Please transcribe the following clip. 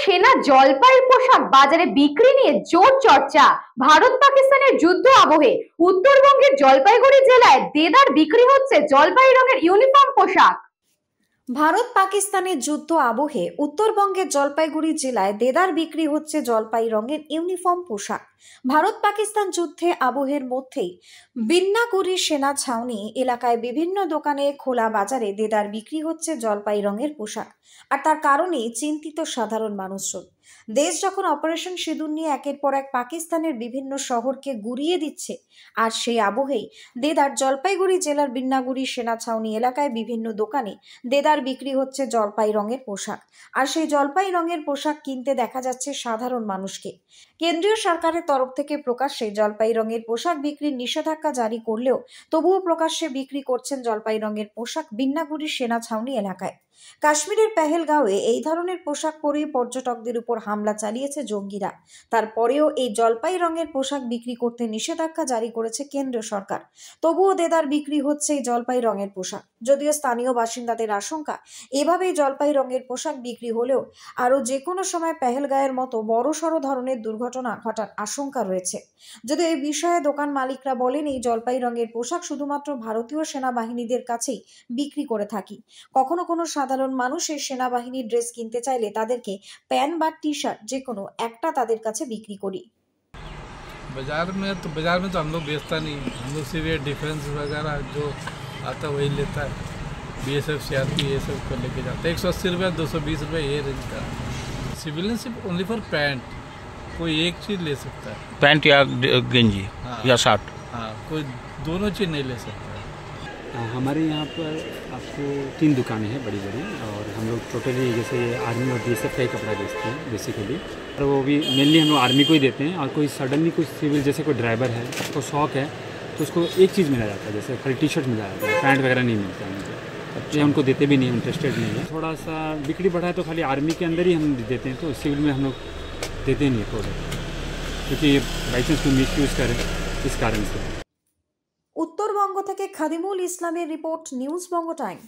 সেনা জলপাইয়ের পোশাক বাজারে বিক্রি নিয়ে জোর চর্চা। ভারত পাকিস্তানের যুদ্ধ আবহে উত্তরবঙ্গের জলপাইগুড়ি জেলায় দেদার বিক্রি হচ্ছে জলপাই রঙের ইউনিফর্ম পোশাক। ভারত পাকিস্তানের যুদ্ধ আবহে উত্তরবঙ্গের জলপাইগুড়ি জেলায় দেদার বিক্রি হচ্ছে জলপাই রঙের ইউনিফর্ম পোশাক। ভারত পাকিস্তান যুদ্ধে আবহের মধ্যেই বিন্নাগুড়ি সেনা ছাউনি এলাকায় বিভিন্ন দোকানে খোলা বাজারে দেদার বিক্রি হচ্ছে জলপাই রঙের পোশাক। আর তার কারণেই চিন্তিত সাধারণ মানুষজন। দেশ যখন অপারেশন সিঁদুর নিয়ে একের পর এক পাকিস্তানের বিভিন্ন শহরকে গুড়িয়ে দিচ্ছে, আর সেই আবহেই দেদার জলপাইগুড়ি জেলার বিন্নাগুড়ি সেনা ছাউনি এলাকায় বিভিন্ন দোকানে দেদার বিক্রি হচ্ছে জলপাই রঙের পোশাক। আর সেই জলপাই রঙের পোশাক কিনতে দেখা যাচ্ছে সাধারণ মানুষকে। কেন্দ্রীয় সরকারের তরফ থেকে প্রকাশ্যে জলপাই রঙের পোশাক বিক্রির নিষেধাজ্ঞা জারি করলেও তবুও প্রকাশ্যে বিক্রি করছেন জলপাই রঙের পোশাক বিন্নাগুড়ি সেনা ছাউনি এলাকায়। কাশ্মীরের পেহেলগাঁওয়ে এই ধরনের পোশাক পরে পর্যটকদের উপর হামলা চালিয়েছে জঙ্গিরা। তারপরেও এই জলপাই রঙের পোশাক বিক্রি করতে নিষেধাজ্ঞা জারি করেছে কেন্দ্রীয় সরকার। তবুও দেদার বিক্রি হচ্ছে এই জলপাই রঙের পোশাক। যদিও স্থানীয় বাসিন্দাদের আশঙ্কা, এভাবেই জলপাই রঙের পোশাক বিক্রি হলেও আরও যে কোনো সময় পেহেলগাঁওয়ের মতো বড়সড় ধরনের দুর্ঘটনা ঘটার আশঙ্কা রয়েছে। যদিও এই বিষয়ে দোকান মালিকরা বলেন, এই জলপাই রঙের পোশাক শুধুমাত্র ভারতীয় সেনাবাহিনীদের কাছেই বিক্রি করে থাকি। কখনো কোনো সাধারণ মানুষ এই সেনাবাহিনীর ড্রেস কিনতে চাইলে তাদেরকে প্যান্ট বা টি শার্ট যে কোনো একটা তাদের কাছে বিক্রি করি। बाजार में तो हम लोग बेचता नहीं, हम लोग सिर्फ ये डिफेंस वगैरह जो आता है वही लेता है। BSF CRP ये सब को लेके जाता है। 180 रुपये 220 रुपये ये रेंज का। सिविलियन सिर्फ ओनली फॉर पैंट, कोई एक चीज़ ले सकता है, पैंट या गंजी या शर्ट। हाँ, कोई दोनों चीज़ नहीं ले सकता है। हमारे यहाँ पर आपको 3 दुकानें हैं बड़ी बड़ी, और हम लोग टोटली जैसे आर्मी और BSF का ही कपड़ा बेचते हैं बेसिकली, और वो भी मेनली हम लोग आर्मी को ही देते हैं। और कोई सडनली कुछ सिविल जैसे कोई ड्राइवर है, उसको शौक है, तो उसको एक चीज़ मिला जाता है, जैसे खाली टी शर्ट मिला जाता है, पैंट वगैरह नहीं मिलता है उनको। ये उनको देते भी नहीं, इंटरेस्टेड नहीं है। थोड़ा सा बिक्री बढ़ा है तो खाली आर्मी के अंदर ही हम देते हैं, तो सिविल में हम लोग देते नहीं है प्रोडक्ट, क्योंकि बाई चांस कोई मिस यूज़ करें इस कारण से। উত্তরবঙ্গ থেকে খাদিমুল ইসলামের রিপোর্ট, নিউজ বঙ্গ টাইম।